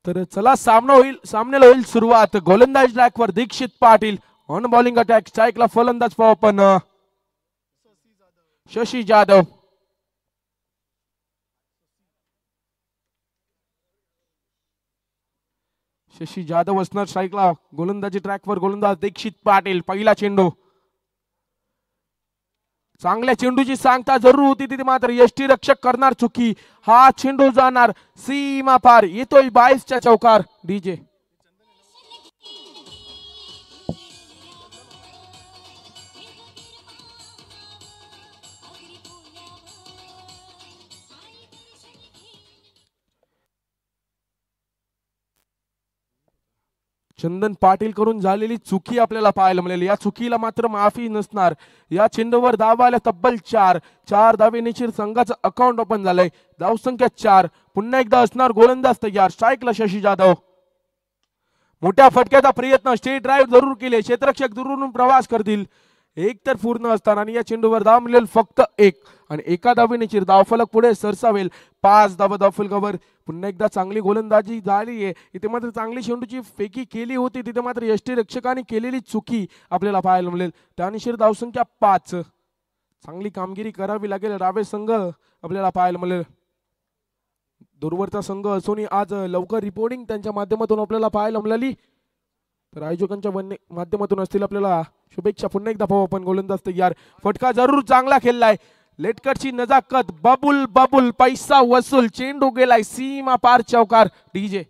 तर चला सामन्याला होईल सुरुवात. गोलंदाज ट्रॅकवर Dixit Patil. On bowling attack स्ट्राईकला फलंदाज पाहू आपण शशी जाधव. शशी जाधव असणार स्ट्राईकला. गोलंदाजी ट्रॅकवर गोलंदाज दीक्षित पाटील. पहिला चेंडू. चांगल्या चेंडूची सांगता जरूर होती तिथे मात्र यष्टी रक्षक करणार चुकी. हा चेंडू जाणार सीमा पार. येतोय 22च्या चौकार. डीजे चंदन पाटील करून झालेली चुकी आपल्याला पाहायला मिळेल. या चुकीला मात्र माफी नसणार. या चेंडूवर धावा आल्या तब्बल 4 धावे निश्चित संघाचं अकाउंट ओपन झालंय. धावसंख्या 4. पुन्हा एकदा असणार गोलंदाज तयार. स्ट्राईकला शशी जाधव. मोठ्या फटक्याचा प्रयत्न. स्ट्रेट ड्राईव्ह जरूर केले. क्षेत्ररक्षक दुरून प्रवास करतील. एक तर पूर्ण असताना आणि या चेंडूवर धाव मिळेल फक्त 1 आणि एका धावेने धावफलक पुढे सरसावेल. 5 धावा धावफलकावर. पुन्हा एकदा चांगली गोलंदाजी झाली आहे. इथे मात्र चांगली चेंडूची फेकी केली होती. तिथे मात्र यष्टी रक्षकाने केलेली चुकी आपल्याला पाहायला मिळेल. त्यानुसार धावसंख्या 5. चांगली कामगिरी करावी लागेल रावे संघ आपल्याला पाहायला मिळेल. दूरवरचा संघ असूनही आज लवकर रिपोर्टिंग त्यांच्या माध्यमातून आपल्याला पाहायला मिळाली. तर आयोजकांच्या माध्यमातून असतील आपल्याला शुभेच्छा. पुन्हा एकदा पाहू आपण. गोलंदाज तयार. फटका जरूर चांगला खेळलाय. लेटकटची नजाकत. बबुल बबुल पैसा वसूल. चेंडू गेलाय सीमा पार चौकार. डीजे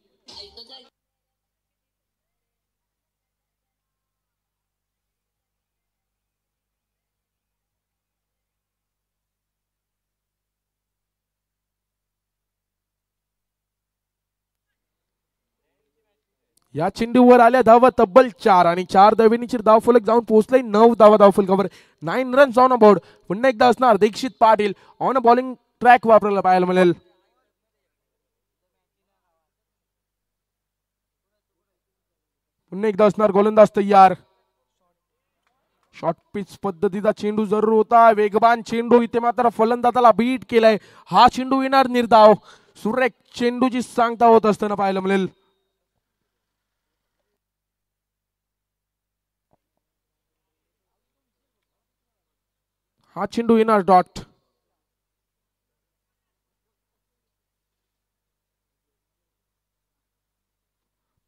या चेंडूवर आल्या धावा तब्बल 4 आणि 4 धावेनीची धावफलक जाऊन पोहोचले 9 धावा धावफलकावर. 9 रन्स ऑन अ बोर्ड. पुन्हा एकदा असणार Dikshit Patil. On a bowling track वापरायला पाहायला मिळेल. पुन्हा एकदा असणार गोलंदाज तयार. शॉर्ट पिच पद्धतीचा चेंडू जरूर होता. वेगवान चेंडू. इथे मात्र फलंदाजाला बीट केलाय. हा चेंडू येणार निर्धाव. सुरेख चेंडूची सांगता होत असताना पाहायला मिळेल. हा चेंडू येणार डॉट.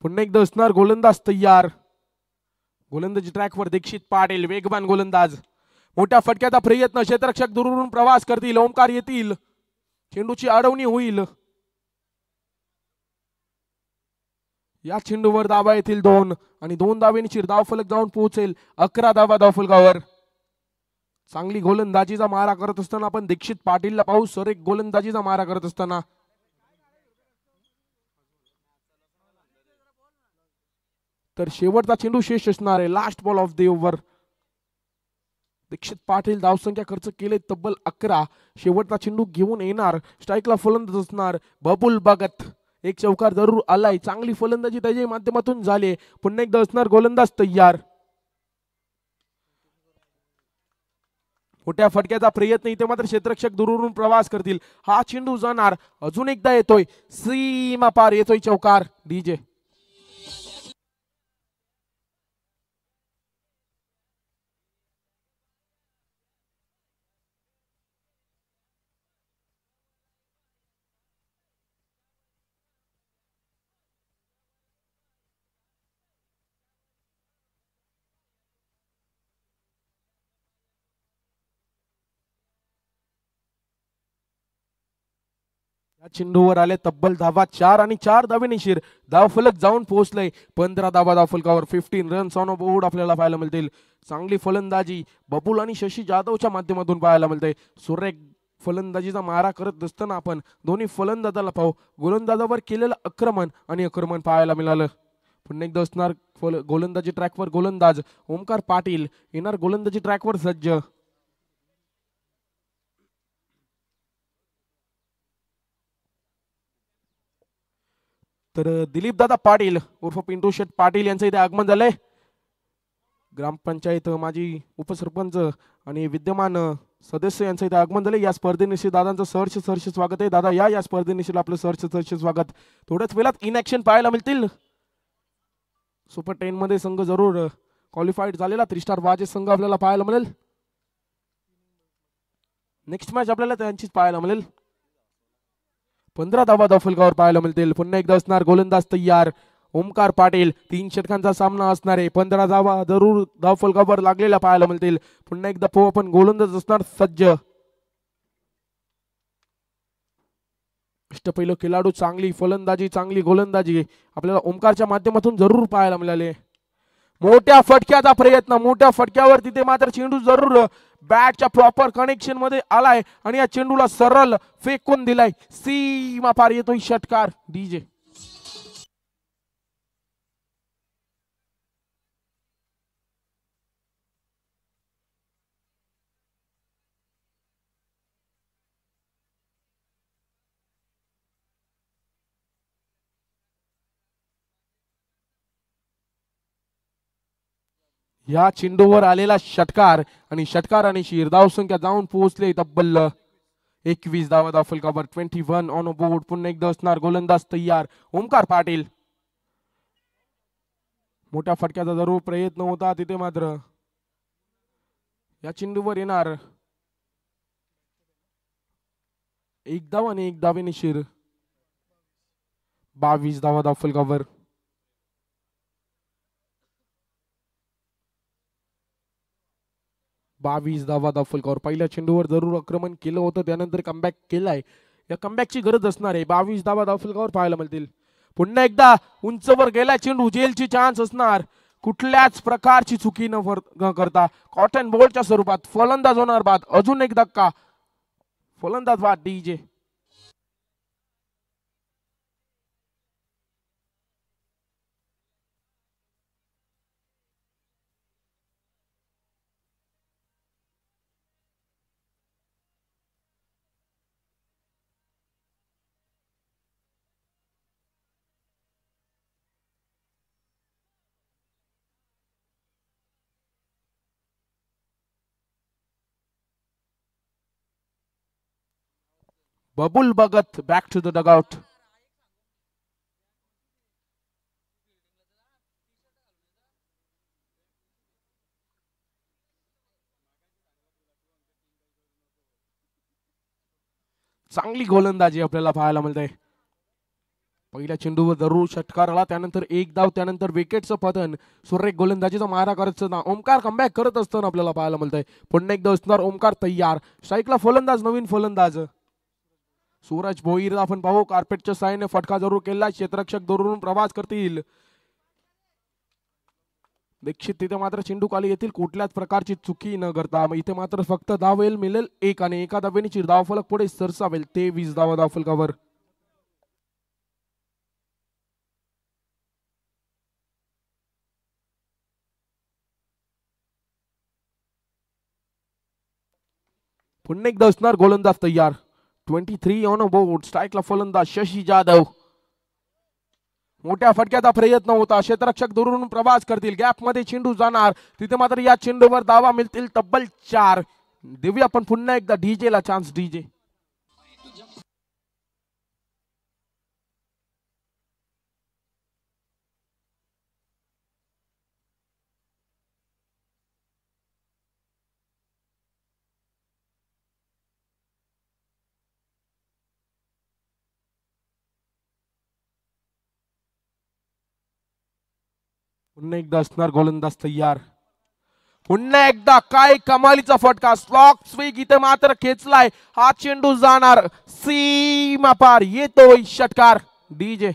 पुन्हा एकदा असणार गोलंदाज तयार. गोलंदाजी ट्रॅकवर दीक्षित पाटील. वेगवान गोलंदाज. मोठ्या फटक्याचा प्रयत्न. क्षेत्ररक्षक दुरून प्रवास करतील. ओंकार येतील. चेंडूची अडवणी होईल. या चेंडूवर धावा येतील 2 आणि 2 धावेची धावफलक जाऊन पोहोचेल 11 धावा धावफलकावर. चांगली गोलंदाजीचा मारा करत असताना आपण दीक्षित पाटीलला पाहू. सर गोलंदाजीचा मारा करत असताना. तर शेवटचा चेंडू शेष असणार आहे. Last ball of the over. Dikshit Patil धावसंख्या खर्च केले तब्बल 11. शेवटचा चेंडू घेऊन येणार. स्ट्राईकला फलंदाज असणार बबुल भगत. एक चौकार जरूर आलाय. चांगली फलंदाजी त्याच्या माध्यमातून झाली. पुन्हा एकदा असणार गोलंदाज तयार. मोठ्या फटक्याचा प्रयत्न. इथे मात्र क्षेत्ररक्षक दुरून प्रवास करतील. हा चेंडू जाणार. अजून एकदा येतोय सीमा पार. येतोय चौकार. डीजे या चेंडूवर आले तब्बल धावा 4 आणि 4 धावे निशीर. धावफलक जाऊन पोहोचलंय 15 धावा धावफलकावर. 15 रन्स ऑन बोर्ड आपल्याला पाहायला मिळतील. चांगली फलंदाजी बबुल आणि शशी जाधवच्या माध्यमातून पाहायला मिळते. सुरेख फलंदाजीचा मारा करत असताना आपण दोन्ही फलंदाजाला पाहू. गोलंदाजावर केलेलं आक्रमण आणि आक्रमण पाहायला मिळालं. पुन्हा एकदा असणार गोलंदाजी ट्रॅकवर गोलंदाज ओंकार पाटील. येणार गोलंदाजी ट्रॅकवर सज्ज. तर दिलीप दादा पाटील उर्फ पिंटू शेठ पाटील यांचं इथे आगमन झालंय. ग्रामपंचायत माजी उपसरपंच आणि विद्यमान सदस्य यांचं इथे आगमन झाले. या स्पर्धेनिशी दादांचं सहर्ष स्वागत आहे. दादा या स्पर्धेनिशी आपलं सहर्ष स्वागत. थोड्याच वेळात इन ऍक्शन पाहायला मिळतील. सुपर 10 मध्ये संघ जरूर क्वालिफाईड झालेला 3 स्टार बाजे संघ आपल्याला पाहायला मिळेल. नेक्स्ट मॅच आपल्याला त्यांचीच पाहायला मिळेल. 15 धावा धावफलकावर पाहायला मिळतील. पुन्हा एकदा असणार गोलंदाज तयार ओमकार पाटील. 3 षटकांचा सामना असणार आहे. 15 धावा जरूर धावफलकावर लागलेल्या पाहायला मिळतील. पुन्हा एकदा पाहू आपण गोलंदाज असणार सज्ज. अष्टपैलू खेळाडू, चांगली फलंदाजी चांगली गोलंदाजी आपल्याला ओमकारच्या माध्यमातून जरूर पाहायला मिळाले. मोठ्या फटक्याचा प्रयत्न, मोठ्या फटक्यावर तिथे मात्र चेंडू जरूर बॅटच्या प्रॉपर कनेक्शन मध्ये आलाय आणि या चेंडूला सरळ फेकून दिलाय. सीमा पार येतोय षटकार. डीजे या चेंडूवर आलेला षटकार आणि षटकाराने धाव संख्या जाऊन पोहोचले तब्बल 21 धावा धावफलकावर. 21 ऑन बोर्ड. पुन्हा एकदा असणार गोलंदाज तयार ओमकार पाटील. मोठ्या फटक्याचा जरूर प्रयत्न होता तिथे मात्र या चेंडूवर येणार एक धाव आणि एक धावेने 22 धावा धावफलकावर. 22 धावा धावफलकावर. पहिल्या चेंडूवर जरूर आक्रमण केलं होतं त्यानंतर कमबॅक केलाय. या कमबॅकची गरज असणार आहे. 22 धावा धावफलकावर पाहायला मिळतील. पुन्हा एकदा उंचवर गेला चेंडू. जेलची चान्स असणार. कुठल्याच प्रकारची चुकी न करता कॉटन बॉलच्या स्वरूपात फलंदाज होणार बाद. अजून एक धक्का. फलंदाज बाद. DJ Babul Bhagat back to the dugout. चांगली गोलंदाजी आपल्याला पाहायला मिळते. पहिल्या चेंडूवर जरूर षटकार आला त्यानंतर एक धाव त्यानंतर विकेटचं पतन. सुरेख गोलंदाजीचा मारा करत ओमकार कमबॅक करत असताना आपल्याला पाहायला मिळतंय. पुन्हा एकदा असणार ओमकार तयार. स्ट्राईकला फलंदाज नवीन फलंदाज सूरज भोईर. आपण पाहू कार्पेटच्या साहाय्याने फटका जरूर केला. क्षेत्ररक्षक दुरून प्रवास करतील. दीक्षित तिथे मात्र चेंडू खाली येतील. कुठल्याच प्रकारची चुकी न करता इथे मात्र फक्त धावेल मिळेल एक आणि एका धावेने धावफलक पुढे सरसावेल. 23 धावा धावफलकावर. पुन्हा एकदा असणार गोलंदाज तयार. 23 ऑन बोर्ड. स्ट्राईकला फलंदाज शशी जाधव. मोठ्या फटक्याचा प्रयत्न होता. क्षेत्ररक्षक दुरून प्रवास करतील. गॅप मध्ये चेंडू जाणार. तिथे मात्र या चेंडूवर धावा मिळतील तब्बल 4. देऊया आपण पुन्हा एकदा डीजे ला चान्स. डीजे पुन्हा एकदा असणार गोलंदाज तयार. पुन्हा एकदा काय कमालीचा फटका. स्लॉक स्वीक इथे मात्र खेचलाय. हा चेंडू जाणार सीमा पार. येतोय षटकार. डीजे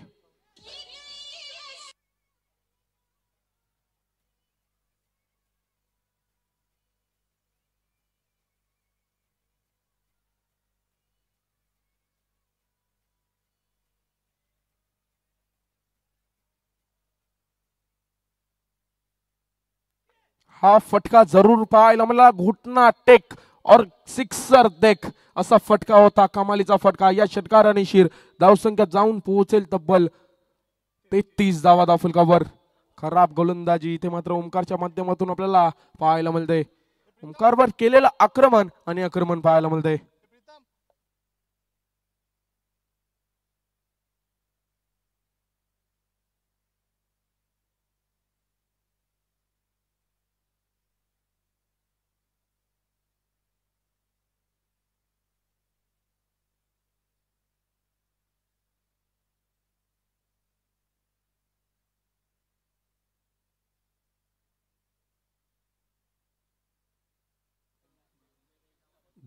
हा फटका जरूर पाहायला मला. घुटना टेक और सिक्सर देख असा फटका होता. कमालीचा फटका. या षटकाराने धावसंख्या जाऊन पोहोचेल तब्बल 33 धावा धावफलकावर. खराब गोलंदाजी इथे मात्र ओमकारच्या माध्यमातून आपल्याला पाहायला मिळते. ओंकारवर केलेलं आक्रमण आणि आक्रमण पाहायला मिळतंय.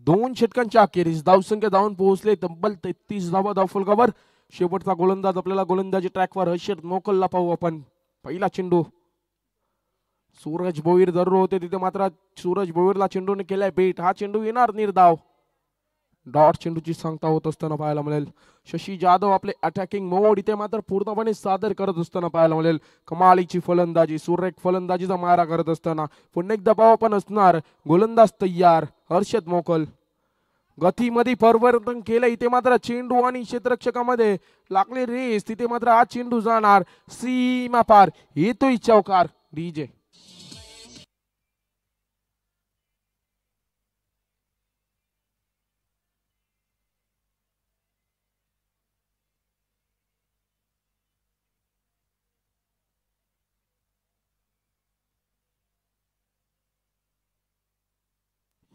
दोन षटकांच्या अखेरीस धावसंख्या धावून पोहोचले तब्बल 33 धावा धावफलकावर. शेवटचा गोलंदाज आपल्याला गोलंदाजी ट्रॅकवर हर्षद मोकलला पाहू आपण. पहिला चेंडू सूरज भोईर जरूर होते तिथे, मात्र सूरज भोईरला चेंडूने केलाय बेट. हा चेंडू येणार निर्धाव. डॉट चेंडूची सांगता होत असताना पाहायला मिळेल. शशी जाधव आपले अटॅकिंग मोड इथे मात्र पूर्णपणे सादर करत असताना पाहायला मिळेल. कमालीची फलंदाजी, सुरेख फलंदाजीचा मारा करत असताना पुन्हा एक दबाव पण असणार. गोलंदाज तयार हर्षद मोकल. गतीमध्ये परिवर्तन केलं इथे मात्र चेंडू आणि क्षेत्ररक्षकामध्ये लागले रेस. तिथे मात्र हा चेंडू जाणार सीमा पार. येतोय चौकार डीजे.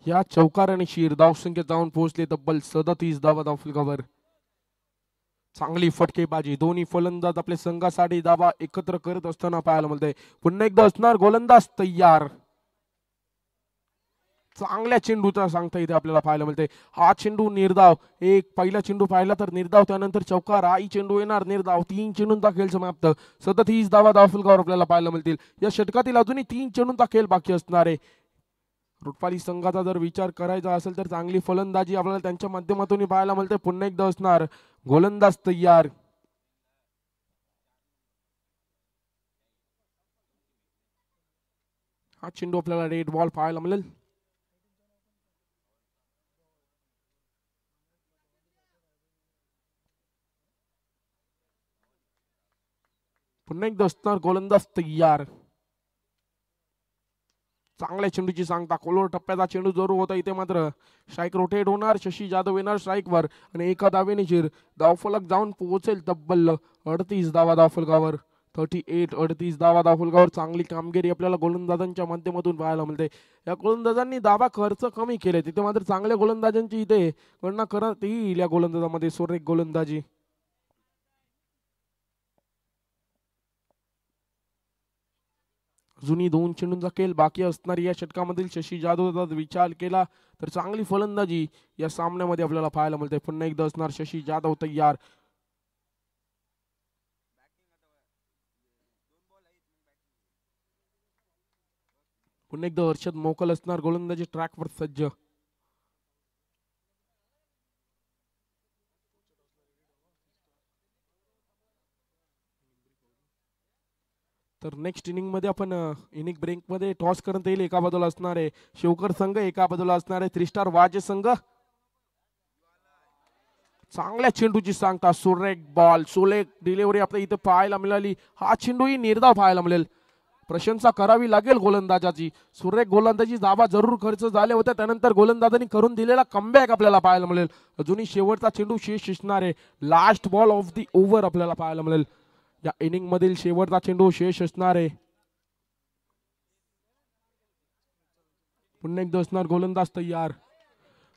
या चौकाराने शिर धावसंख्या जाऊन पोहोचले तब्बल 37 धावा धावफलकावर. चांगली फटकेबाजी, दोन्ही फलंदाज आपल्या संघासाठी धावा एकत्र करत असताना पाहायला मिळते. पुन्हा एकदा असणार गोलंदाज तयार. चांगल्या चेंडूचा सांगता इथे आपल्याला पाहायला मिळते. हा चेंडू निर्धाव. एक पहिला चेंडू पाहिला तर निर्धाव, त्यानंतर चौकार. हाही चेंडू येणार निर्धाव. 3 चेंडूंचा खेळ समाप्त. 37 धावा धावफलकावर आपल्याला पाहायला मिळतील. या षटकातील अजूनही 3 चेंडूंचा खेळ बाकी असणार आहे. रुटपाली संघाचा जर विचार करायचा असेल तर चांगली फलंदाजी आपल्याला त्यांच्या माध्यमातून पाहायला मिळते. पुन्हा एकदा असणार गोलंदाज तयार. हा चेंडू आपल्याला रेड बॉल पाहायला मिळेल. पुन्हा एकदा असणार गोलंदाज तयार. चांगल्या चेंडूची सांगता. कोलोर टप्प्याचा चेंडू जरूर होता इथे मात्र स्ट्राईक रोटेट होणार. शशी जाधव येणार स्ट्राईकवर आणि एका धावेने शिर धावफलक जाऊन पोहोचेल तब्बल 38 धावा धावफलकावर. 38 धावा धावफलकावर. चांगली कामगिरी आपल्याला गोलंदाजांच्या माध्यमातून पाहायला मिळते. या गोलंदाजांनी धावा खर्च कमी केले तिथे मात्र चांगल्या गोलंदाजांची इथे गणना करत येईल. या गोलंदाजामध्ये सुरेख गोलंदाजी. अजूनही 2 चेंडूंचा खेळ बाकी असणारी या षटकामधील शशी जाधवचा विचार केला तर चांगली फलंदाजी या सामन्यामध्ये आपल्याला पाहायला मिळते. पुन्हा एकदा असणार शशी जाधव तयार. पुन्हा एकदा हर्षद मोकल असणार गोलंदाजी ट्रॅकवर सज्ज. तर नेक्स्ट इनिंग मध्ये आपण इनिंग ब्रेक मध्ये टॉस करत येईल. एका बाजूला असणार आहे शिवकर संघ, एका बाजूला असणार आहे 3 स्टार वाजे संघ. चांगल्या चेंडूची सांगता. सुरेख बॉल, सुरेख डिलिव्हरी आपल्या इथे पाहायला मिळाली. हा चेंडू ही निर्धाव पाहायला मिळेल. प्रशंसा करावी लागेल गोलंदाजाची. सुरेख गोलंदाजी धावा जरूर खर्च झाले होते, त्यानंतर गोलंदाजांनी करून दिलेला कमबॅक आपल्याला पाहायला मिळेल. अजूनही शेवटचा चेंडू शेष असणार आहे. Last ball of the over आपल्याला पाहायला मिळेल. या इनिंग मधील शेवटचा चेंडू शेष असणार आहे. पुन्हा एकदा असणार गोलंदाज तयार.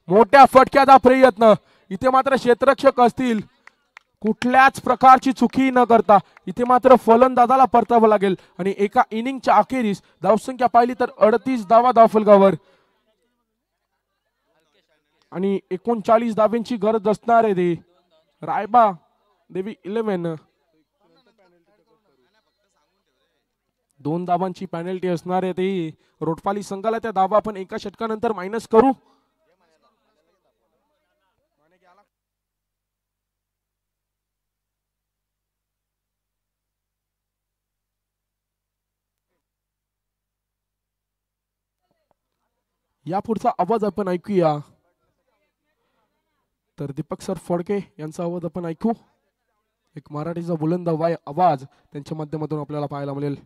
मोठ्या फटक्याचा प्रयत्न इथे मात्र क्षेत्ररक्षक असतील कुठल्याच प्रकारची चुकी न करता इथे मात्र फलंदाजाला परतावं लागेल. आणि एका इनिंगच्या अखेरीस धावसंख्या पाहिली तर 38 धावा धावफलकावर आणि 39 धाब्यांची गरज असणार आहे. ते रायबा देवी 11 2 धाबांची पॅनल्टी असणार आहे. ते रोटपाली संघाला त्या धाबा आपण एका षटकानंतर मायनस करू. या पुढचा आवाज आपण ऐकूया. तर दीपक सर फडके यांचा आवाज आपण ऐकू. एक मराठीचा बुलंद आवाज त्यांच्या माध्यमातून आपल्याला पाहायला मिळेल.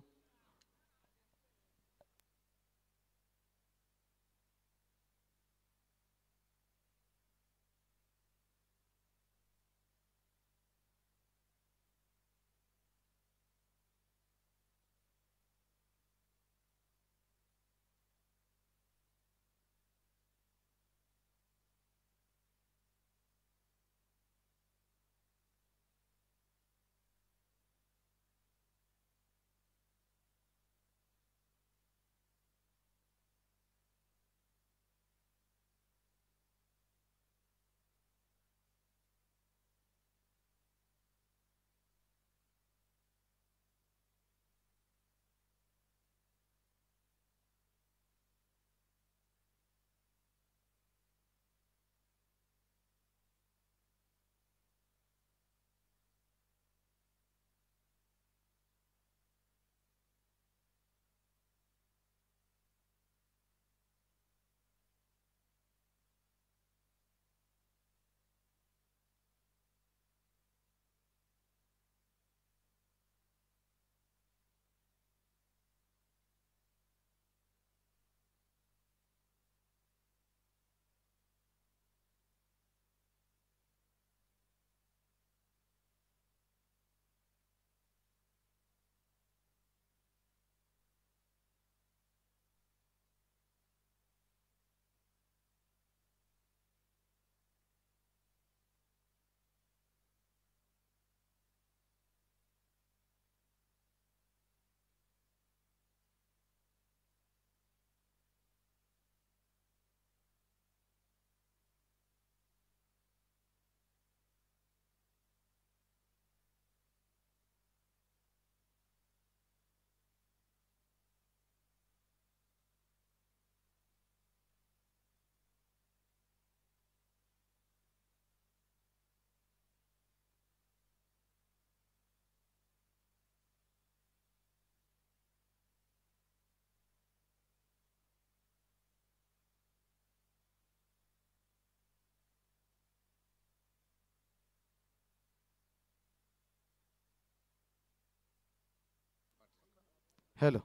हॅलो.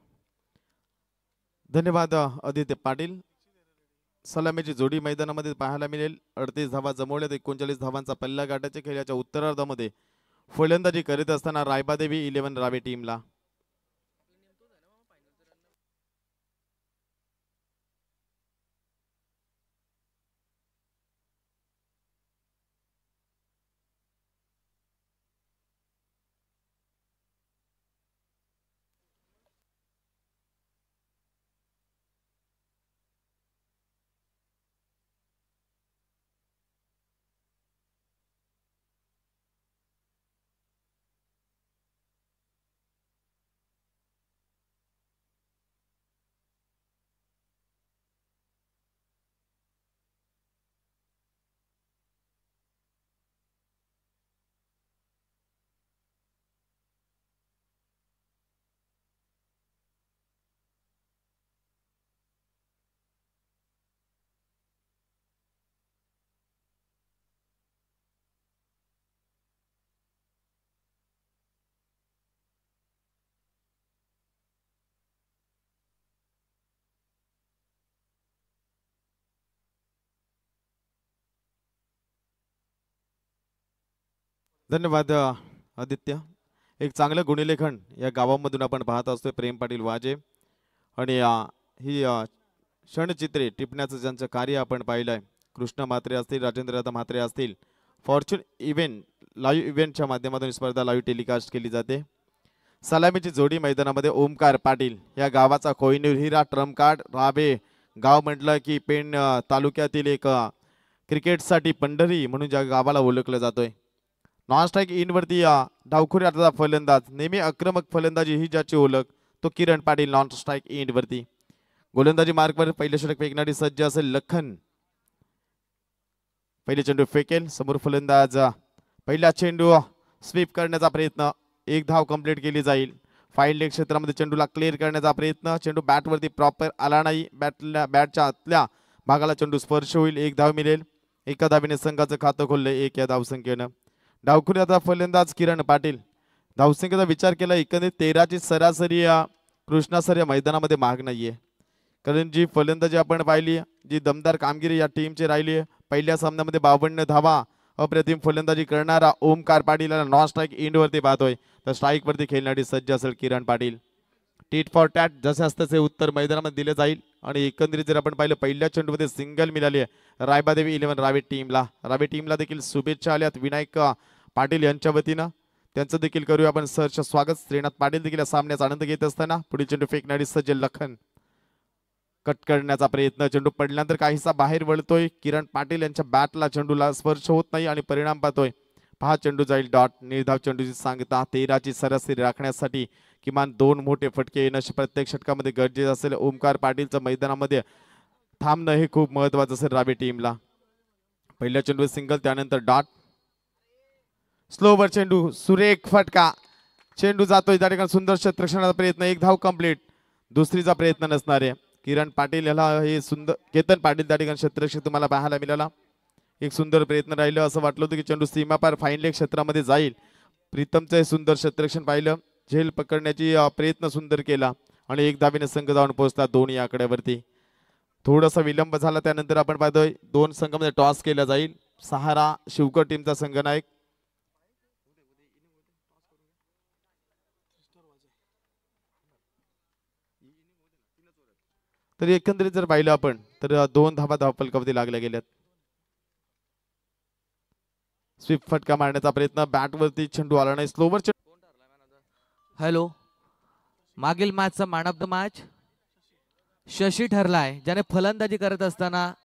धन्यवाद आदित्य पाटील. सलामीची जोडी मैदानामध्ये पाहायला मिळेल. 38 धावा जमवल्यात. 39 धावांचा पल्ला गाठाच्या खेळाच्या उत्तरार्धामध्ये फलंदाजी करीत असताना रायबादेवी 11 रावे टीमला. धन्यवाद आदित्य. एक चांगलं गुणलेखन या गावामधून आपण पाहत असतोय. प्रेम पाटील वाजे आणि ही क्षणचित्रे टिपण्याचं ज्यांचं कार्य आपण पाहिलंय. कृष्ण म्हात्रे असतील, राजेंद्र म्हात्रे असतील. फॉर्च्यून इव्हेंट लाईव्ह इव्हेंटच्या माध्यमातून स्पर्धा लाईव्ह टेलिकास्ट केली जाते. सलामीची जोडी मैदानामध्ये ओमकार पाटील या गावाचा कोहिनूर हिरा ट्रम्प कार्ड. राबे गाव म्हटलं की पेण तालुक्यातील एक क्रिकेटसाठी पंढरी म्हणून ज्या गावाला ओळखलं जातोय. नॉन स्ट्राईक इनवरती डावखुऱ्याचा फलंदाज. नेहमी आक्रमक फलंदाजी ही ज्याची ओळख तो किरण पाटील नॉन स्ट्राईक इनवरती. गोलंदाजी मार्कवर पहिले षटक फेकणारी सज्ज असेल लखन. पहिले चेंडू फेकेल. समोर फलंदाज. पहिला चेंडू स्वीप करण्याचा प्रयत्न. एक धाव कंप्लीट केली जाईल. फाईल्ड लेग क्षेत्रामध्ये चेंडूला क्लिअर करण्याचा प्रयत्न. चेंडू बॅटवरती प्रॉपर आला नाही. बॅटच्या आतल्या भागाला चेंडू स्पर्श होईल. एक धाव मिळेल. एका धावेने संघाचं खातं खोललंय 1 या धावसंख्येनं. डावखुऱ्याचा फलंदाज किरण पाटील. धावसंख्येचा विचार केला एकंदरीत 13ची सरासरी कृष्णा सर या मैदानामध्ये महाग नाहीये. कारण जी फलंदाजी आपण पाहिली, जी दमदार कामगिरी या टीमची राहिली. पहिल्या सामन्यामध्ये 52 धावा अप्रतिम फलंदाजी करणारा ओमकार पाटील नॉन स्ट्राईक इंडवरती पाहतोय. तर स्ट्राईक वरती खेळणारी सज्ज असेल Kiran Patil. Tit for tat जसे असते उत्तर मैदानामध्ये दिले जाईल. आणि एकंदरीत जर आपण पाहिलं पहिल्या चेंडूमध्ये सिंगल मिळाली आहे रायबादेवी 11 रावे टीमला. रावे टीमला देखील शुभेच्छा आल्यात विनायक पाटील यांच्या वतीनं. त्यांचं देखील करूया आपण सहर्ष स्वागत. श्रीनाथ पाटील देखील या सामन्याचा आनंद घेत असताना पुढील चेंडू फेकणारी सज्ज लखन. कट करण्याचा प्रयत्न. चेंडू पडल्यानंतर काहीसा बाहेर वळतोय. किरण पाटील यांच्या बॅटला चेंडूला स्पर्श होत नाही आणि परिणाम पाहतोय. पहा चेंडू जाईल डॉट. निर्धाव चेंडूची सांगता 13ची सरासरी राखण्यासाठी किमान 2 मोठे फटके येणं प्रत्येक षटकामध्ये गरजेचं असेल. ओमकार पाटीलचं मैदानामध्ये थांबणं हे खूप महत्वाचं असेल रावे टीमला. पहिल्या चेंडू सिंगल, त्यानंतर डॉट. स्लोवर चेंडू, सुरेख फटका. चेंडू जातोय त्या ठिकाणी. सुंदर क्षेत्ररक्षणाचा प्रयत्न. एक धाव कंप्लीट. दुसरीचा प्रयत्न नसणार आहे. किरण पाटील याला हे सुंदर. केतन पाटील त्या ठिकाणी क्षेत्ररक्षक तुम्हाला पाहायला मिळाला. एक सुंदर प्रयत्न राहिलं. असं वाटलं होतं की चेंडू सीमापार फाईन लेग क्षेत्रामध्ये जाईल. प्रीतमचं हे सुंदर क्षेत्ररक्षण पाहिलं. झेल पकडण्याची प्रयत्न सुंदर केला आणि एक धावेने संघ जाऊन पोहोचला 2 या आकड्यावरती. थोडासा विलंब झाला. त्यानंतर आपण पाहतोय 2 संघामध्ये टॉस केला जाईल. सहारा शिवकर टीमचा संघनायक. तर एकंदरीत जर पाहिलं आपण तर 2 धावा धावफलकावरती लागल्या गेल्यात. स्वीप फटका मारण्याचा प्रयत्न. बॅटवरती चेंडू आला नाही. स्लोवर चेंडू. हॅलो. मागील मॅचचा man of the match Shashi ठरलाय, ज्याने फलंदाजी करत असताना